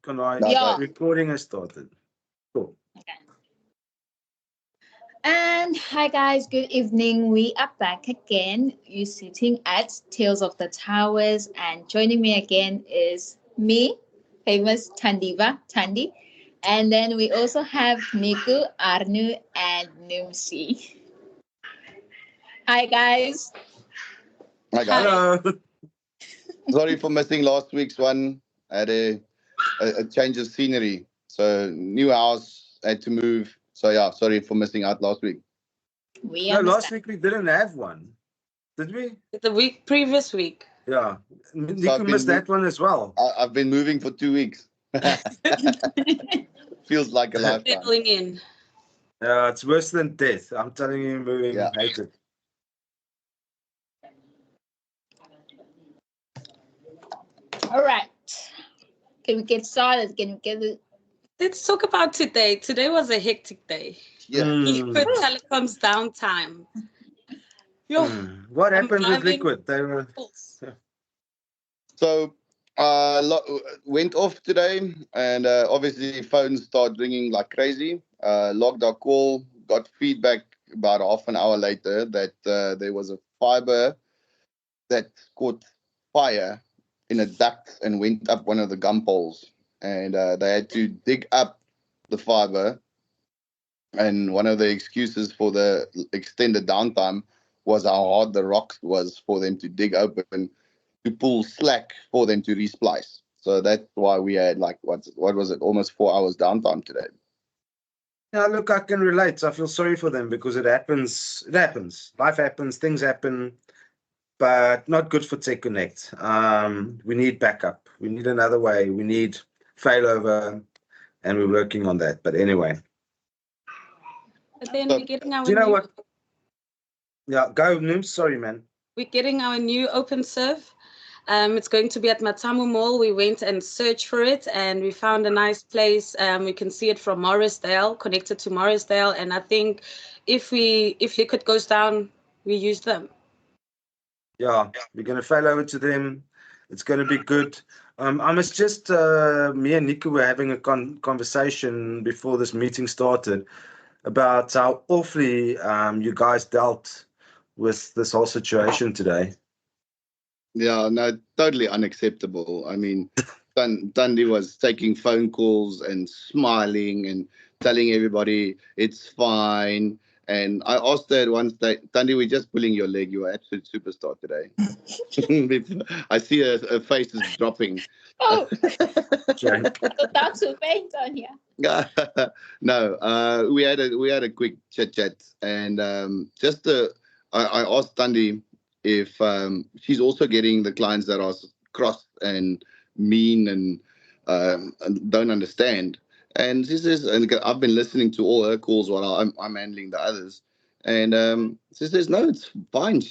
Can I? No, Yeah. Recording has started. Cool. Okay. And hi guys, good evening. We are back again. You're sitting at Tales of the Towers, and joining me again is me, famous Tandiva, Tandy. And then we also have Nico, Arno, and Noemsie. Hi guys. Hi guys. Hello. Sorry for missing last week's one. I had a change of scenery. So new house, had to move. So yeah, sorry for missing out last week. We No, understand. last week we didn't have one. Did we? The previous week. Yeah. So Nico I've been missed that one as well. I've been moving for 2 weeks. Feels like a lifetime. Settling in. Yeah, it's worse than death. I'm telling you, moving. Yeah. Hate it. All right. Can we get started? Can we get it? Let's talk about today. Today was a hectic day. Yeah. Liquid Telecom's downtime. Yo, What happened with driving- Liquid? They were. So went off today, and obviously phones start ringing like crazy. Logged our call, got feedback about half an hour later that there was a fiber that caught fire in a duct and went up one of the gum poles, and they had to dig up the fiber. And one of the excuses for the extended downtime was how hard the rock was for them to dig open to pull slack for them to re-splice. So that's why we had like what was it, almost 4 hours downtime today. Yeah, look, I can relate. I feel sorry for them because it happens. It happens. Life happens. Things happen, but not good for Tech Connect. We need backup. We need another way. We need failover, and we're working on that. But anyway, But then So- we're getting our do you know new, what? Yeah, go, Noom. Sorry, man. we're getting our new Openserve. It's going to be at Matamu Mall. We went and searched for it, and we found a nice place. We can see it from Morrisdale, connected to Morrisdale. And I think if Liquid goes down, we use them. Yeah, we're going to fail over to them. It's going to be good. I must just, me and Nico were having a conversation before this meeting started about how awfully you guys dealt with this whole situation today. Yeah, no, totally unacceptable. I mean, Thandi was taking phone calls and smiling and telling everybody it's fine. And I asked her once, Thandi, we're just pulling your leg. You're an absolute superstar today. I see her face is dropping. Oh, Okay. that's a paint on here. No, we had a quick chit, and I asked Thandi if she's also getting the clients that are cross and mean and don't understand. And she says, and I've been listening to all her calls while I'm handling the others. And she says, no, it's fine.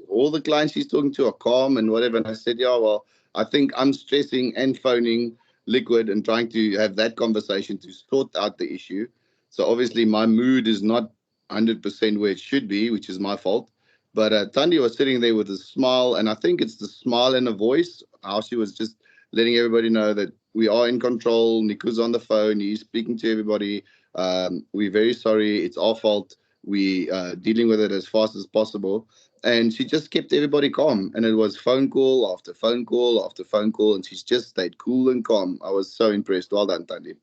All the clients she's talking to are calm and whatever. And I said, yeah, well, I think I'm stressing and phoning Liquid and trying to have that conversation to sort out the issue. So obviously my mood is not 100% where it should be, which is my fault. But Thandi was sitting there with a smile, and I think it's the smile in her voice, how she was just letting everybody know that we are in control. Nico's on the phone. He's speaking to everybody. We're very sorry. It's our fault. We dealing with it as fast as possible. And she just kept everybody calm. And it was phone call after phone call after phone call. And she's just stayed cool and calm. I was so impressed. Well done, Thandi.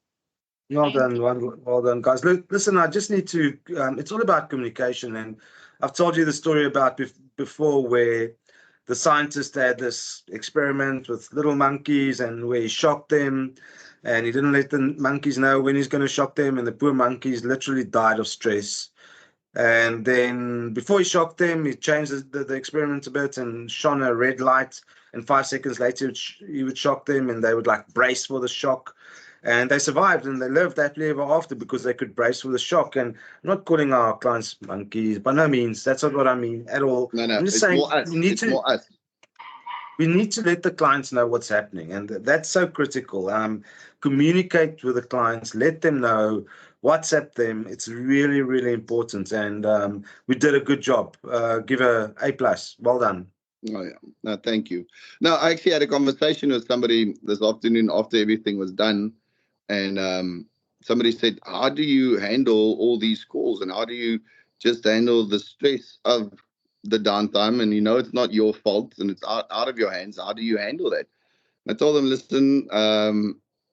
Well done, well done, guys. Listen, I just need to. It's all about communication, and I've told you the story about before where the scientist had this experiment with little monkeys, and where he shocked them, and he didn't let the monkeys know when he's going to shock them, and the poor monkeys literally died of stress. And then before he shocked them, he changed the experiment a bit and shone a red light, and 5 seconds later he would shock them, and they would like brace for the shock. And they survived and they lived happily ever after because they could brace for the shock. And I'm not calling our clients monkeys, by no means. That's not what I mean at all. No, I'm just it's saying more us. we need to let the clients know what's happening. And that's so critical. Communicate with the clients, let them know, WhatsApp them. It's really, really important. And we did a good job. Give her A+. Well done. Oh, yeah. No, thank you. No, I actually had a conversation with somebody this afternoon after everything was done. And somebody said, how do you handle all these calls? And how do you just handle the stress of the downtime? And it's not your fault and it's out of your hands. How do you handle that? I told them, listen,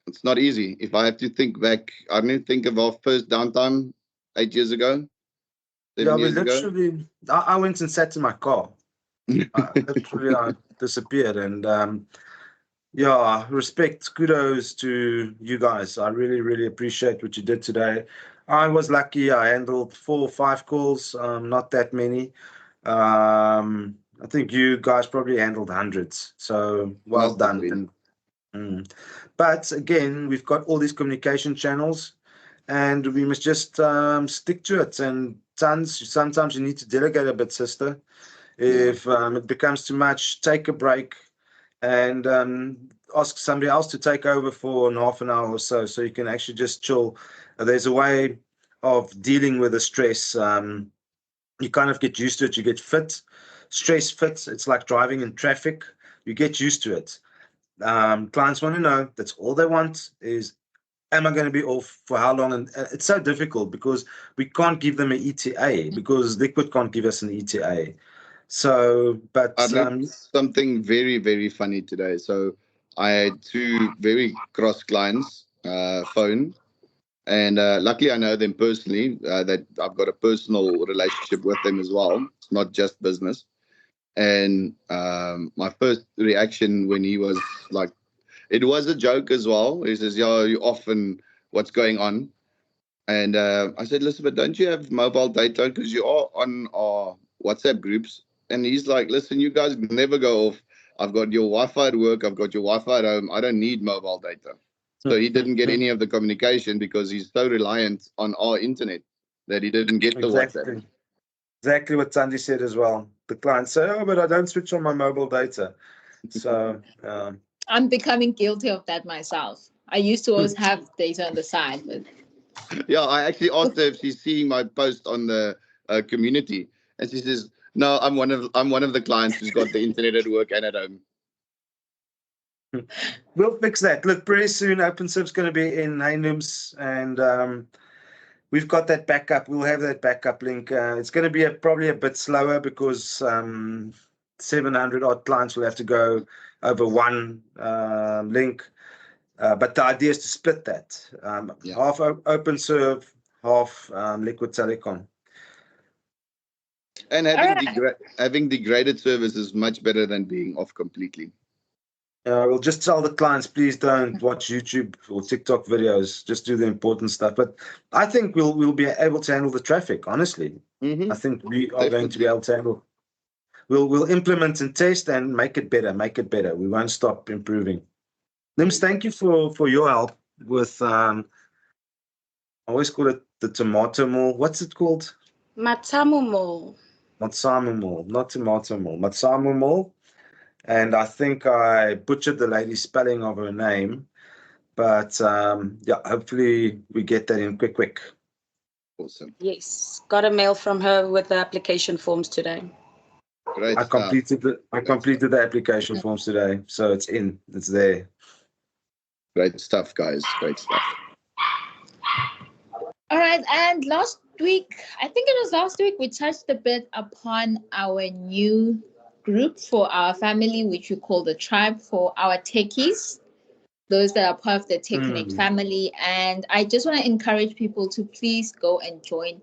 it's not easy. If I have to think back, I don't think of our first downtime 8 years ago, 7 we years ago. literally, I went and sat in my car. Literally, I disappeared. And respect, kudos to you guys. I really, really appreciate what you did today. I was lucky. I handled 4 or 5 calls, not that many. I think you guys probably handled hundreds. So well Must have done. been. But again, we've got all these communication channels, and we must just stick to it. And sometimes you need to delegate a bit, sister. If it becomes too much, take a break and ask somebody else to take over for half an hour or so you can actually just chill. There's a way of dealing with the stress. You kind of get used to it. You get fit. Stress fits. It's like driving in traffic. You get used to it. Clients want to know, that's all they want is, am I going to be off for how long? And it's so difficult because we can't give them an ETA because Liquid can't give us an ETA. So, but I learned something very, very funny today. So I had 2 very cross clients phone, and luckily I know them personally. That I've got a personal relationship with them as well. It's not just business. And my first reaction when he was like, it was a joke as well. He says, "Yo, you off and what's going on?" And I said, "Listen, but don't you have mobile data? Because you are on our WhatsApp groups." And he's like, "Listen, you guys never go off. I've got your Wi-Fi at work. I've got your Wi-Fi at home. I don't need mobile data." So he didn't get any of the communication because he's so reliant on our internet that he didn't get the WhatsApp. Exactly what Thandi said as well. The clients say, "Oh, but I don't switch on my mobile data." So I'm becoming guilty of that myself. I used to always have data on the side, but yeah, I actually asked her if she's seeing my post on the community, and she says, "No, I'm one of the clients who's got the internet at work and at home." we'll fix that. Look, pretty soon Openserve's going to be in Noemsie, and we've got that backup. We'll have that backup link. It's going to be probably a bit slower because 700 odd clients will have to go over one link. But the idea is to split that. Half Openserve, half Liquid Telecom. And having degraded service is much better than being off completely. We'll just tell the clients, please don't watch YouTube or TikTok videos. Just do the important stuff. But I think we'll be able to handle the traffic. Honestly, I think we are going to be able to handle. We'll implement and test and make it better. Make it better. We won't stop improving. Nims, thank you for your help with. I always call it the tomato mall. What's it called? Matsamu Mall. Matsamu Mall, not tomato mall. Matsamu Mall. And I think I butchered the lady's spelling of her name. But hopefully we get that in quick. Awesome. Yes, got a mail from her with the application forms today. Great I completed the application forms today, so it's there. Great stuff, guys. Great stuff. all right. And last week, I think it was last week, we touched a bit upon our new group for our family, which we call the tribe for our techies, those that are part of the Tech Connect family. And I just want to encourage people to please go and join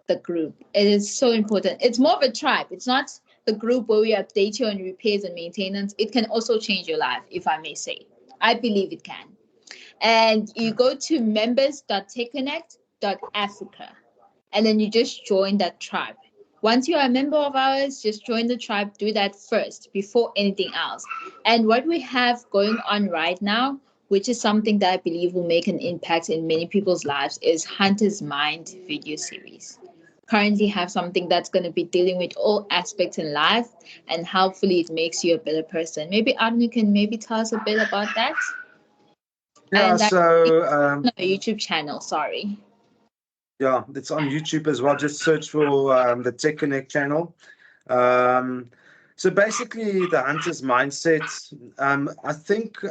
the group. It is so important. It's more of a tribe. It's not the group where we update you on repairs and maintenance. It can also change your life, if I may say. I believe it can. And you go to members.techconnect.africa, and then you just join that tribe. Once you are a member of ours, just join the tribe. Do that first before anything else. And what we have going on right now, which is something that I believe will make an impact in many people's lives, is Hunter's Mind video series. Currently have something that's going to be dealing with all aspects in life, and hopefully it makes you a better person. Maybe Arno can tell us a bit about that. Yeah, and so on our YouTube channel, sorry. Yeah, it's on YouTube as well. Just search for the Tech Connect channel. So basically, the hunter's mindset. I think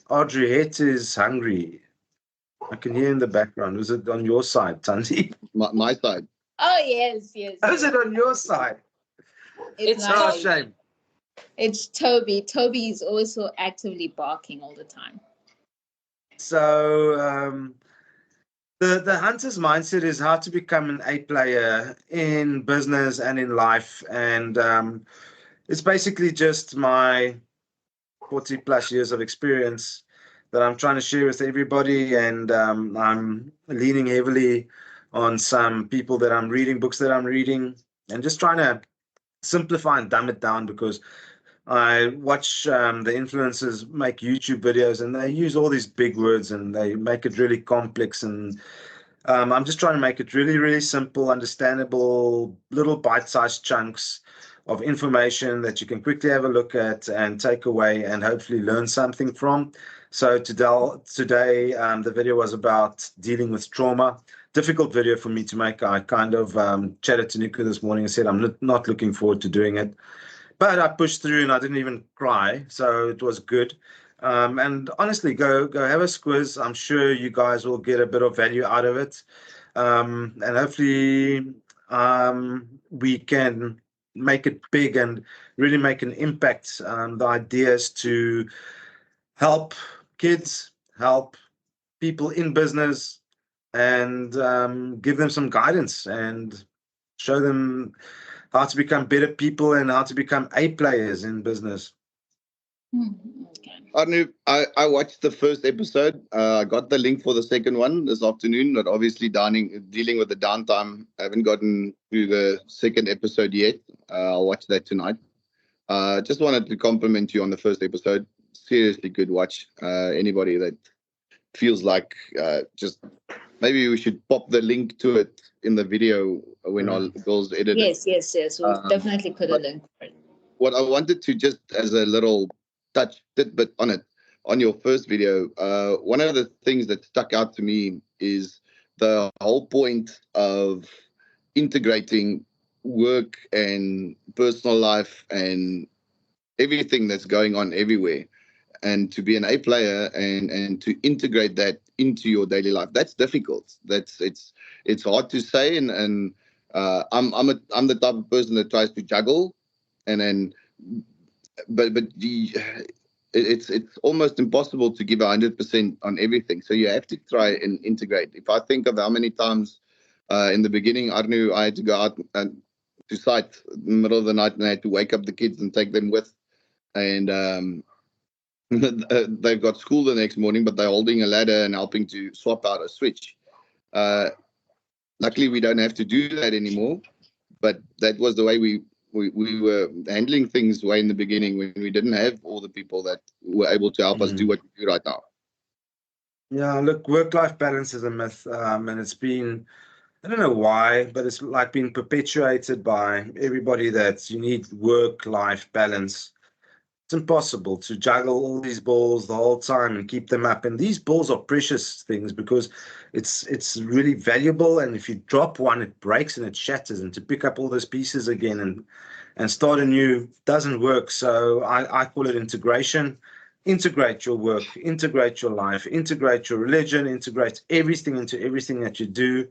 Audrey is hungry. I can hear in the background. Was it on your side, Thandi? My side. Oh, yes, yes. Was it on your side? It's Oh, not. shame. It's Toby. Toby is also actively barking all the time. So the hunter's mindset is how to become an A player in business and in life. And it's basically just my 40 plus years of experience that I'm trying to share with everybody. And I'm leaning heavily on some people that I'm reading, books that I'm reading, and just trying to simplify and dumb it down, because I watch the influencers make YouTube videos and they use all these big words and they make it really complex. And I'm just trying to make it really, really simple, understandable, little bite-sized chunks of information that you can quickly have a look at and take away and hopefully learn something from. So today, the video was about dealing with trauma. Difficult video for me to make. I kind of chatted to Nico this morning and said I'm not looking forward to doing it. But I pushed through and I didn't even cry, so it was good. And honestly, go have a squiz. I'm sure you guys will get a bit of value out of it. And hopefully we can make it big and really make an impact. The idea is to help kids, help people in business, and give them some guidance and show them how to become better people and how to become A players in business. Okay. Arno, I watched the first episode. I got the link for the second one this afternoon, but obviously dealing with the downtime. I haven't gotten through the second episode yet. I'll watch that tonight. Just wanted to compliment you on the first episode. Seriously good watch. Anybody that feels like just maybe we should pop the link to it in the video when our girls edit it. Yes. We'll definitely put a link for it. What I wanted to just as a little touch tidbit on it, on your first video, one of the things that stuck out to me is the whole point of integrating work and personal life and everything that's going on everywhere, and to be an A player and to integrate that into your daily life. That's difficult. It's hard to say, and I'm the type of person that tries to juggle, and then but it's almost impossible to give 100% on everything. So you have to try and integrate. If I think of how many times in the beginning, Arno, I had to go out and to site in the middle of the night, and I had to wake up the kids and take them with, and they've got school the next morning, but they're holding a ladder and helping to swap out a switch. Luckily, we don't have to do that anymore, but that was the way we were handling things way in the beginning, when we didn't have all the people that were able to help us do what we do right now. Yeah, look, work-life balance is a myth, and it's been, I don't know why, but it's like being perpetuated by everybody that you need work-life balance. It's impossible to juggle all these balls the whole time and keep them up. And these balls are precious things because it's really valuable. And if you drop one, it breaks and it shatters. And to pick up all those pieces again and start anew doesn't work. So I call it integration. Integrate your work, integrate your life, integrate your religion, integrate everything into everything that you do.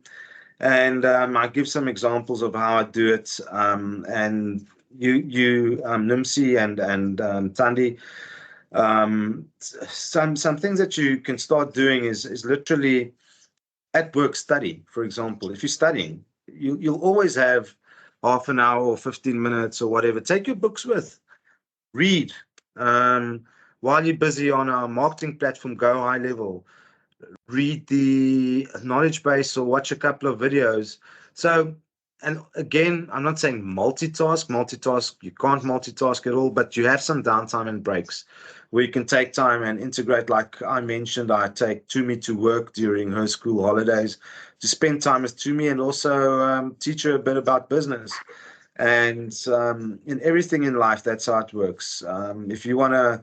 And I give some examples of how I do it. And you Noemsie and Tandy, some things that you can start doing is literally at work study. For example, if you're studying, you'll always have half an hour or 15 minutes or whatever. Take your books with, read. While you're busy on our marketing platform, go high level, read the knowledge base or watch a couple of videos. So, and again, I'm not saying multitask, you can't multitask at all, but you have some downtime and breaks where you can take time and integrate. Like I mentioned, I take Tumi to work during her school holidays to spend time with Tumi and also teach her a bit about business. And in everything in life, that's how it works. If you want to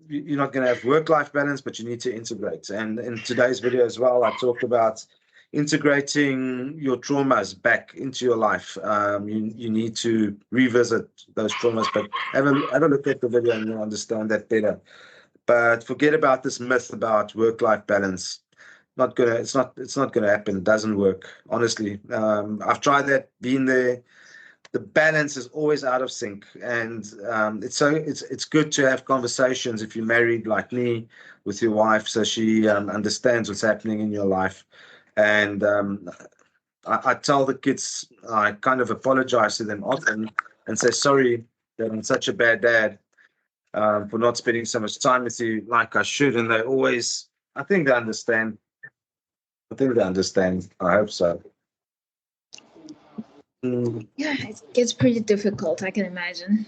you're not going to have work-life balance, but you need to integrate. And in today's video as well, I talked about integrating your traumas back into your life. You need to revisit those traumas, but have a look at the video and you'll understand that better. But forget about this myth about work-life balance. It's not gonna happen. It doesn't work. Honestly, I've tried that, been there. The balance is always out of sync, and it's good to have conversations if you're married like me with your wife, so she understands what's happening in your life. And I tell the kids, I kind of apologize to them often and say sorry that I'm such a bad dad for not spending so much time with you like I should, and they always, I think they understand. I hope so. Yeah, it gets pretty difficult, I can imagine.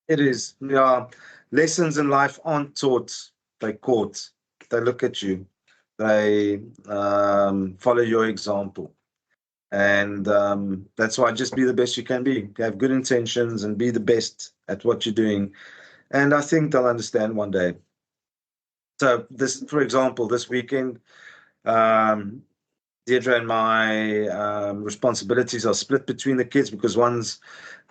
It is. Yeah. Lessons in life aren't taught, they're caught. They look at you. They follow your example. And that's why just be the best you can be. Have good intentions and be the best at what you're doing. And I think they'll understand one day. So this, for example, this weekend, Deirdre and my responsibilities are split between the kids because one's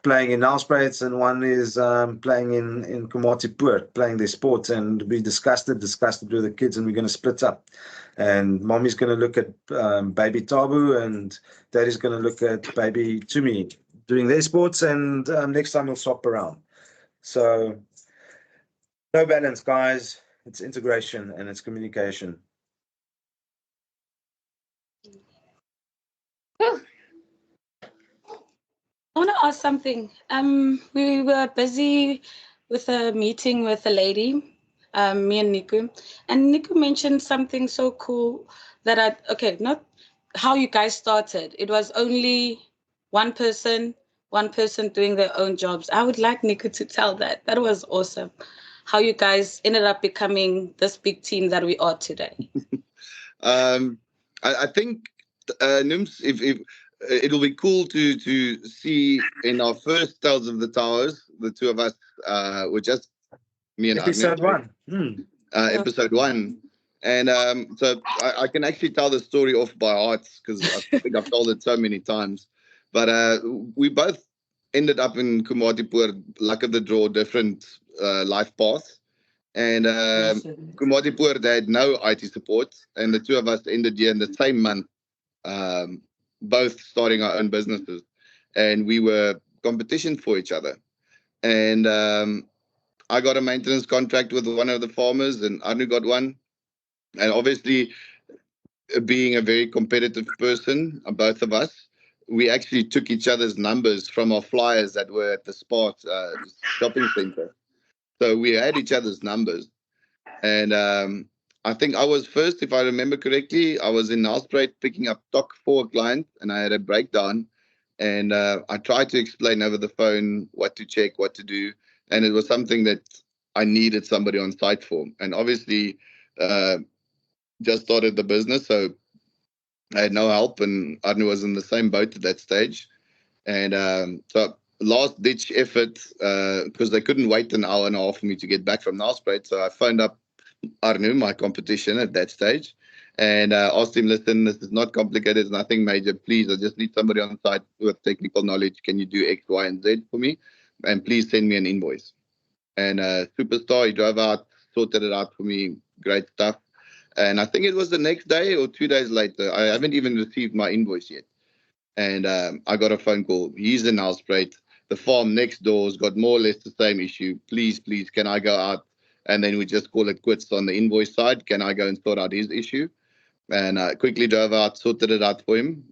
playing in Nelspruit and one is playing in Komatipoort, playing their sports. And we discussed it with the kids, and we're going to split up. And mommy's going to look at baby Tabu, and daddy's going to look at baby Tumi doing their sports. And next time we'll swap around. So no balance, guys. It's integration and it's communication. I want to ask something. We were busy with a meeting with a lady, me and Nico. And Nico mentioned something so cool that not how you guys started. It was only one person doing their own jobs. I would like Nico to tell that. That was awesome. How you guys ended up becoming this big team that we are today. I think, Nims, if it'll be cool to see in our first Tales of the Towers, the two of us were just me and episode Arno, 1. Episode 1. And so I can actually tell the story off by heart because I think I've told it so many times. But we both ended up in Komatipoort, luck of the draw, different life paths. And Komatipoort had no IT support, and the two of us ended here in the same month, both starting our own businesses, and we were competition for each other. And I got a maintenance contract with one of the farmers, and Arno got one. And obviously, being a very competitive person, both of us, we actually took each other's numbers from our flyers that were at the Spot shopping center. So we had each other's numbers. And I think I was first, if I remember correctly. I was in Nelspruit picking up stock for a client, and I had a breakdown. And I tried to explain over the phone what to check, what to do. And it was something that I needed somebody on site for. And obviously, just started the business, so I had no help. And Arno was in the same boat at that stage. And so last ditch effort, because they couldn't wait an hour and a half for me to get back from Nelspruit. So I phoned up Arno, my competition at that stage, and asked him, listen, this is not complicated, it's nothing major. Please, I just need somebody on site with technical knowledge. Can you do X, Y, and Z for me? And please send me an invoice. And superstar, he drove out, sorted it out for me. Great stuff. And I think it was the next day or 2 days later. I haven't even received my invoice yet. And I got a phone call. He's in Nelspruit. The farm next door's got more or less the same issue. Please, can I go out? And then we just call it quits on the invoice side. Can I go and sort out his issue? And I quickly drove out, sorted it out for him.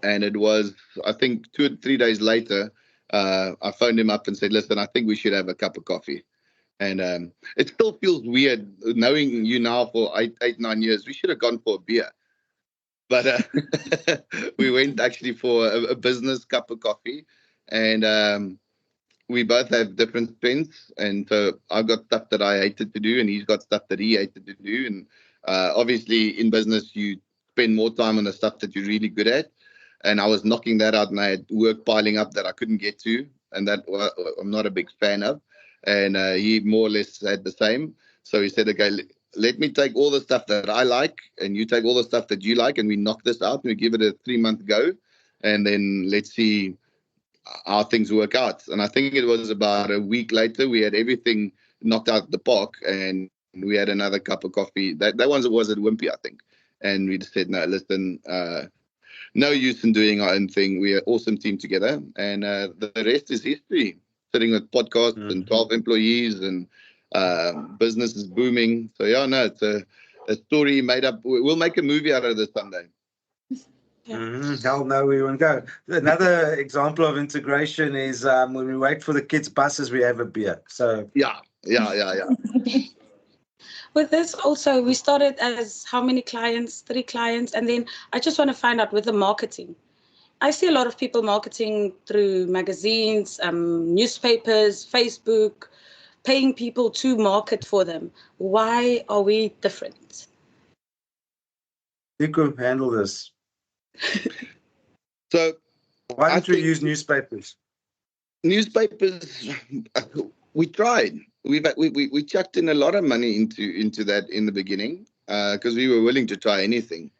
And it was, I think, 2 or 3 days later, I phoned him up and said, listen, I think we should have a cup of coffee. And it still feels weird knowing you now for 8-9 years. We should have gone for a beer. But we went actually for a business cup of coffee. And we both have different strengths. And so I've got stuff that I hated to do, and he's got stuff that he hated to do. And obviously in business, you spend more time on the stuff that you're really good at. And I was knocking that out, and I had work piling up that I couldn't get to, and that I'm not a big fan of. And he more or less had the same. So he said, okay, let me take all the stuff that I like, and you take all the stuff that you like, and we knock this out, and we give it a 3-month go, and then let's see how things work out. And I think it was about a week later, we had everything knocked out the park, and we had another cup of coffee. That one was at Wimpy, I think. And we just said, no, listen, no use in doing our own thing. We're an awesome team together. And the rest is history. Sitting with podcasts and 12 employees, and business is booming. So, yeah, no, it's a story made up. We'll make a movie out of this someday. Hell no, we won't go. Another example of integration is when we wait for the kids' buses, we have a beer. So yeah. With this also, we started as how many clients? 3 clients. And then I just want to find out with the marketing. I see a lot of people marketing through magazines, newspapers, Facebook, paying people to market for them. Why are we different? Nico, handle this. So why don't we use newspapers? Newspapers, we tried. We chucked in a lot of money into that in the beginning because we were willing to try anything.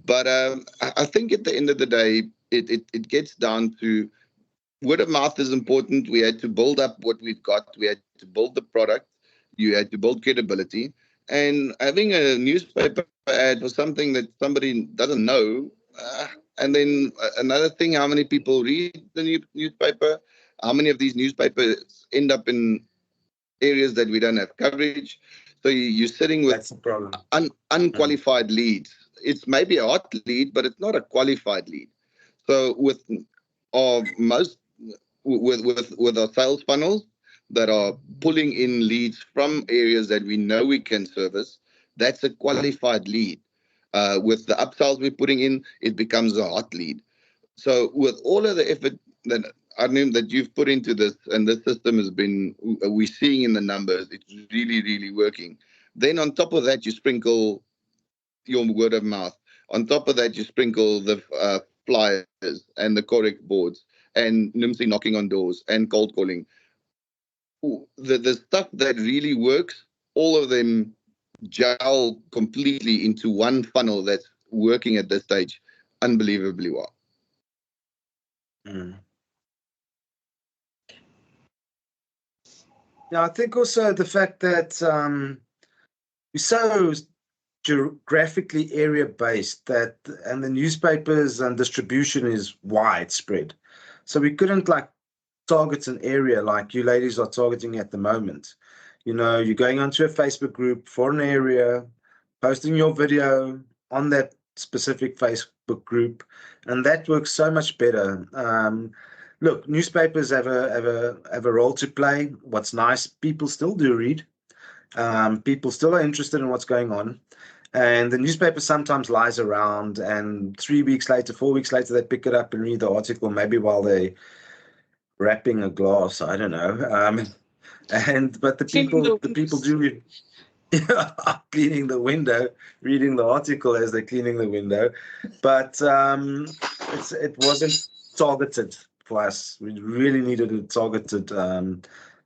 But I think at the end of the day, it gets down to word of mouth is important. We had to build up what we've got. We had to build the product. You had to build credibility. And having a newspaper ad for something that somebody doesn't know, and then another thing, how many people read the newspaper? How many of these newspapers end up in areas that we don't have coverage? So you're sitting with unqualified leads. It's maybe a hot lead, but it's not a qualified lead. So with our sales funnels that are pulling in leads from areas that we know we can service, that's a qualified lead. With the upsells we're putting in, it becomes a hot lead. So with all of the effort that Arno, that you've put into this, and this system has been, we're seeing in the numbers, it's really, really working. Then on top of that, you sprinkle your word of mouth. On top of that, you sprinkle the flyers and the correct boards and Noemsie knocking on doors and cold calling. The stuff that really works, all of them gel completely into one funnel that's working at this stage unbelievably well. Yeah, I think also the fact that we're so geographically area based that, and the newspapers and distribution is widespread. So we couldn't target an area like you ladies are targeting at the moment. You know, you're going onto a Facebook group for an area, posting your video on that specific Facebook group, and that works so much better. Look, newspapers have a role to play. What's nice, people still do read. People still are interested in what's going on. And the newspaper sometimes lies around, and 3 weeks later, 4 weeks later, they pick it up and read the article, maybe while they're wrapping a glass. I don't know. But the people do read. Cleaning the window, reading the article as they're cleaning the window. But it wasn't targeted for us. We really needed a targeted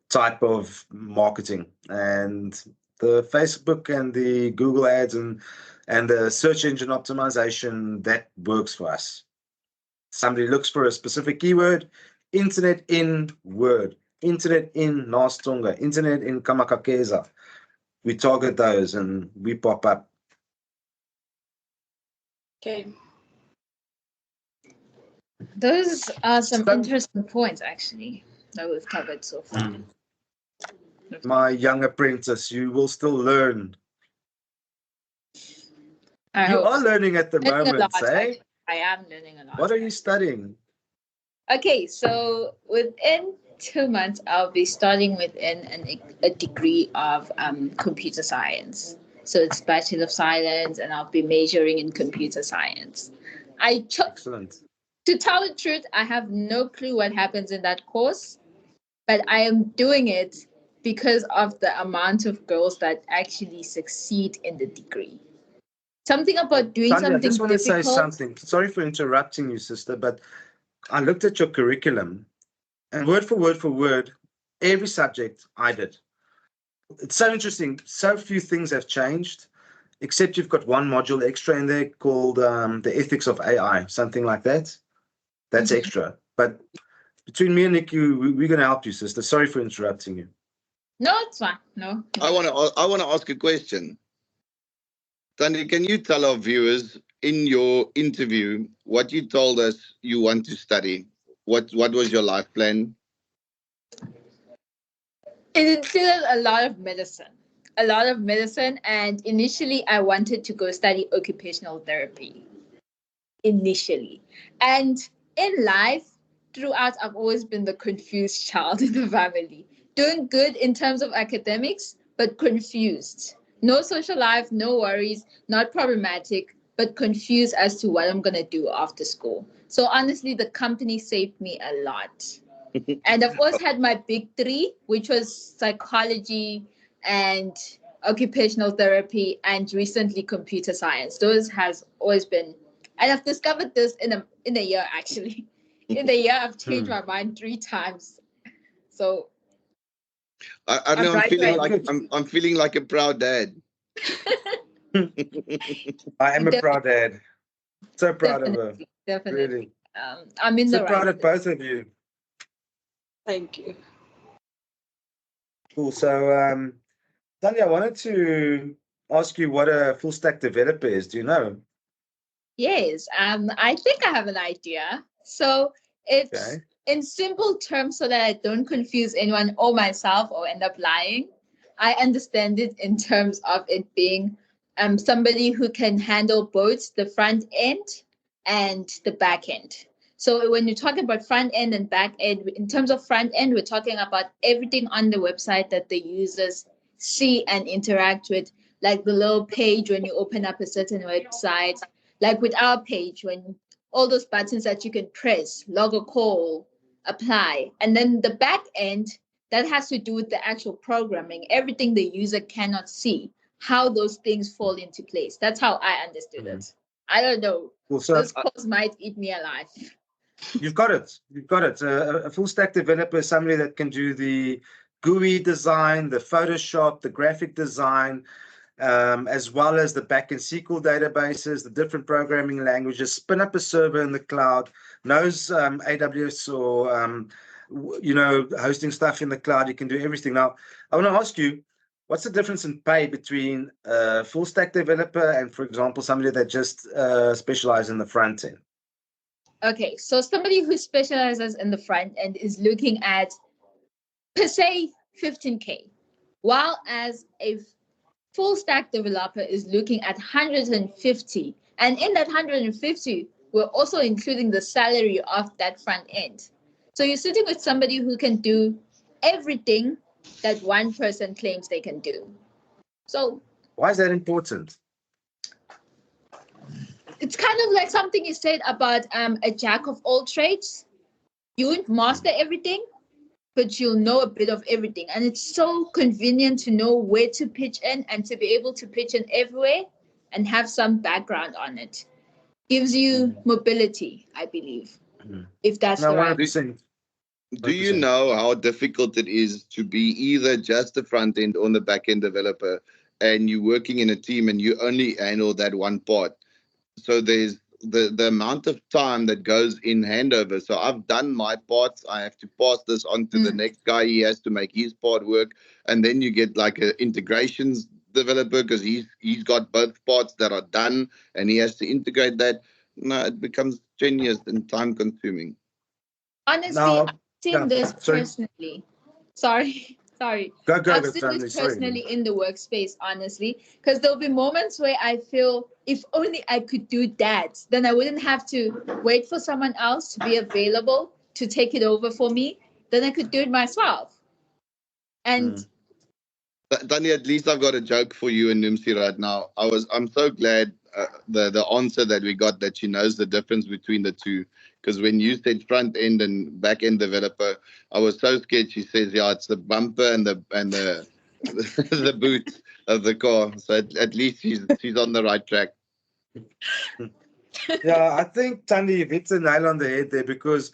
type of marketing, and the Facebook and the Google ads and the search engine optimization, that works for us. Somebody looks for a specific keyword, internet in Word, internet in Nastonga, internet in Kamakakeza. We target those and we pop up. Okay. Those are some interesting points, actually, that we've covered so far. My young apprentice, you will still learn. You are learning at the moment, eh? I am learning a lot. What are you studying? Okay, so within 2 months, I'll be starting within a degree of computer science. So it's Bachelor of Science, and I'll be majoring in computer science. Excellent. To tell the truth, I have no clue what happens in that course, but I am doing it because of the amount of girls that actually succeed in the degree. Something about doing Thandi, something I just want to say difficult. something. Sorry for interrupting you, sister, but I looked at your curriculum, and word for word, every subject I did. it's so interesting. So few things have changed, except you've got one module extra in there called the ethics of AI, something like that. That's extra. But between me and Nico, we're going to help you, sister. Sorry for interrupting you. No, it's fine. No. I want to ask a question. Tandy, can you tell our viewers in your interview what you told us you want to study? What was your life plan? It included a lot of medicine. And initially I wanted to go study occupational therapy. Initially. And in life, throughout, I've always been the confused child in the family. Doing good in terms of academics, but confused. No social life, no worries, not problematic, but confused as to what I'm going to do after school. So honestly, the company saved me a lot. And I've always had my big three, which was psychology and occupational therapy and recently computer science. Those has always been, and I've discovered this in a year actually. In a year, I've changed my mind 3 times. So I know I'm feeling like a proud dad. I am a proud dad. So proud of her. Definitely. Really. I'm in so the proud right of both of you. Thank you. Cool. So, Thandi, I wanted to ask you what a full stack developer is. Do you know? Yes. I think I have an idea. So it's in simple terms so that I don't confuse anyone or myself or end up lying. I understand it in terms of it being somebody who can handle both the front end and the back end. So when you're talking about front end and back end, in terms of front end, we're talking about everything on the website that the users see and interact with, like the little page when you open up a certain website, like with our page, when all those buttons that you can press, log a call, apply. And then the back end, that has to do with the actual programming, everything the user cannot see, how those things fall into place. That's how I understood it. I don't know. Well, so this course might eat me alive. You've got it. You've got it. A full stack developer is somebody that can do the GUI design, the Photoshop, the graphic design, as well as the backend SQL databases, the different programming languages, spin up a server in the cloud, knows AWS or, hosting stuff in the cloud. You can do everything. Now, I want to ask you, what's the difference in pay between a full stack developer and, for example, somebody that just specializes in the front end? Okay, so somebody who specializes in the front end is looking at, per se, 15K, while as a full stack developer is looking at 150. And in that 150, we're also including the salary of that front end. So you're sitting with somebody who can do everything that one person claims they can do. So why is that important? It's kind of like something you said about a jack of all trades. You won't master everything, but you'll know a bit of everything. And it's so convenient to know where to pitch in and to be able to pitch in everywhere and have some background on it. Gives you mobility, I believe, if that's the right. Do you know how difficult it is to be either just the front end or the back end developer, and you're working in a team and you only handle that one part? So there's the amount of time that goes in handover. So I've done my parts. I have to pass this on to the next guy. He has to make his part work. And then you get like an integrations developer because he's got both parts that are done and he has to integrate that. No, it becomes strenuous and time consuming. Honestly, I've seen this personally. Sorry. I've seen this personally in the workspace, honestly, because there'll be moments where I feel if only I could do that, then I wouldn't have to wait for someone else to be available to take it over for me. Then I could do it myself. And Thandi, at least I've got a joke for you and Noemsie right now. I'm so glad the answer that we got, that she knows the difference between the two. Because when you said front end and back end developer, I was so scared. She says, "Yeah, it's the bumper and the the boot of the car." So at least she's on the right track. Yeah, I think Tandy, you've hit the nail on the head there, because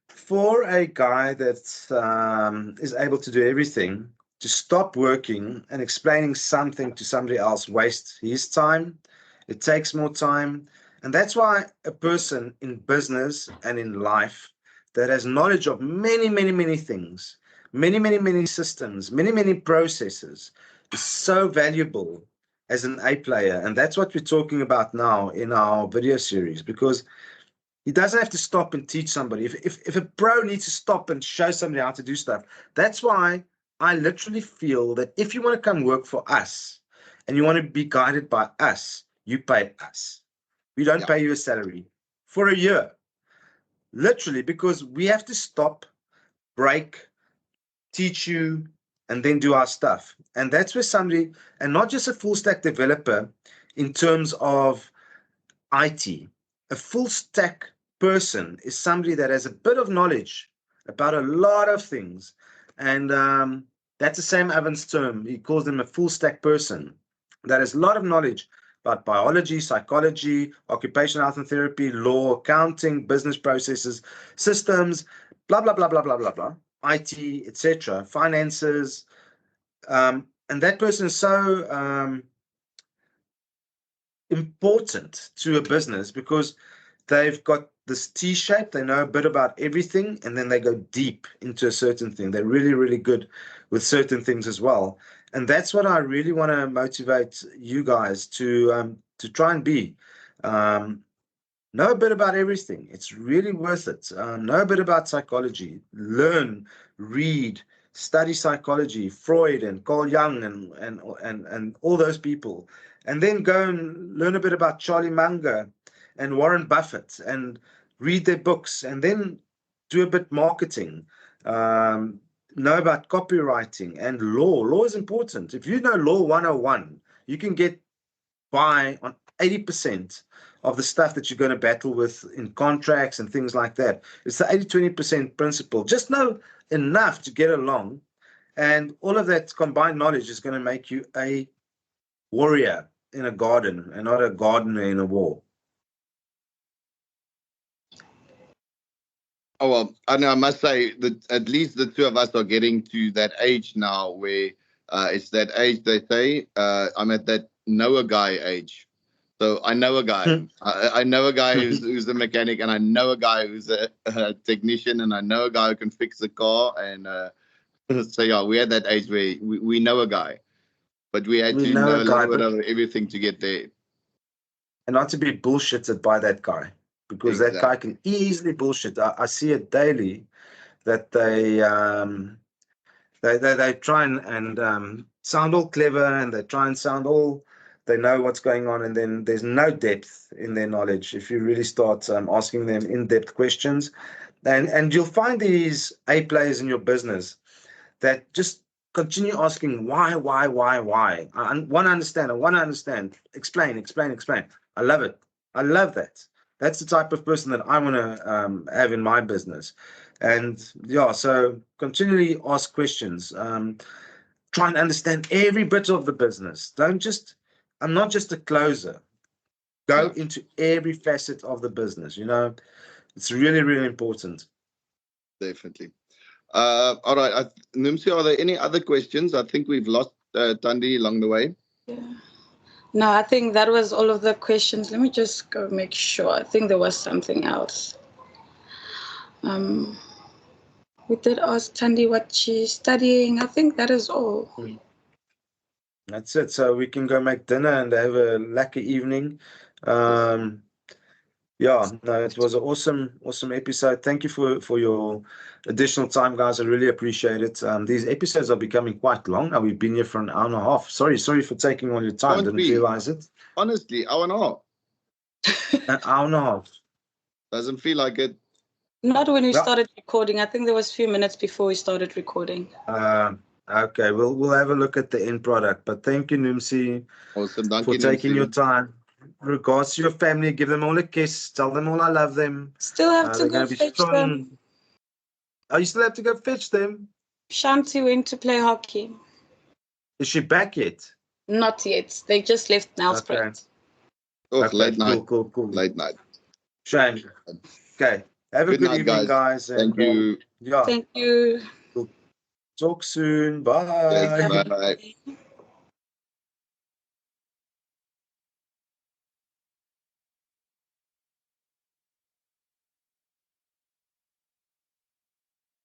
for a guy that is able to do everything, to stop working and explaining something to somebody else wastes his time. It takes more time. And that's why a person in business and in life that has knowledge of many, many, many things, many, many, many systems, many, many processes is so valuable as an A player. And that's what we're talking about now in our video series, because he doesn't have to stop and teach somebody. If a pro needs to stop and show somebody how to do stuff, that's why I literally feel that if you want to come work for us and you want to be guided by us, you pay us. We don't pay you a salary for a year, literally, because we have to stop, break, teach you, and then do our stuff. And that's where somebody, and not just a full stack developer in terms of IT, a full stack person is somebody that has a bit of knowledge about a lot of things. And that's the same Evan's term. He calls them a full stack person that has a lot of knowledge about biology, psychology, occupational health and therapy, law, accounting, business processes, systems, blah, blah, blah, blah, blah, blah, blah, IT, etc., finances. And that person is so important to a business because they've got this T-shape, they know a bit about everything, and then they go deep into a certain thing. They're really, really good with certain things as well. And that's what I really want to motivate you guys to try and be. Know a bit about everything. It's really worth it. Know a bit about psychology. Learn, read, study psychology, Freud and Carl Jung and all those people. And then go and learn a bit about Charlie Munger and Warren Buffett and read their books, and then do a bit marketing, know about copywriting and law. Law is important. If you know Law 101, you can get by on 80% of the stuff that you're going to battle with in contracts and things like that. It's the 80-20% principle. Just know enough to get along, and all of that combined knowledge is going to make you a warrior in a garden and not a gardener in a war. Oh, well, I must say that at least the two of us are getting to that age now where it's that age they say, I'm at that know a guy age. So I know a guy. I know a guy who's a mechanic, and I know a guy who's a technician, and I know a guy who can fix a car. And so, yeah, we're at that age where we know a guy. But we had to know a little bit of everything to get there. And not to be bullshitted by that guy, because that guy can easily bullshit. I see it daily that they try and sound all clever, and they try and sound all, they know what's going on, and then there's no depth in their knowledge if you really start asking them in-depth questions. And you'll find these A players in your business that just continue asking why. I want to understand. Explain. I love it. I love that. That's the type of person that I want to have in my business. And yeah, so continually ask questions. Try and understand every bit of the business. I'm not just a closer. Go into every facet of the business. It's really, really important. Definitely. All right, Noemsie, are there any other questions? I think we've lost Thandi along the way. Yeah. No, I think that was all of the questions. Let me just go make sure. I think there was something else. We did ask Tandy what she's studying. I think that is all. That's it. So we can go make dinner and have a lucky evening. Yeah, no, it was an awesome episode. Thank you for your additional time, guys. I really appreciate it. These episodes are becoming quite long now. We've been here for an hour and a half. Sorry for taking all your time. Didn't realize it. Honestly, hour and a half. An hour and a half. Doesn't feel like it. Not when we started recording. I think there was a few minutes before we started recording. Okay, we'll have a look at the end product. But thank you, Noemsie, awesome. for taking your time. Regards to your family, give them all a kiss. Tell them all I love them. Still have to go fetch them. Oh, you still have to go fetch them? Shanti went to play hockey. Is she back yet? Not yet. They just left Nelspruit. Okay. Oh, okay, late night. Cool. Late night. Shame. Okay. Have a good evening, guys. Thank you. Yeah. Thank you. Talk soon. Thanks, Bye. bye.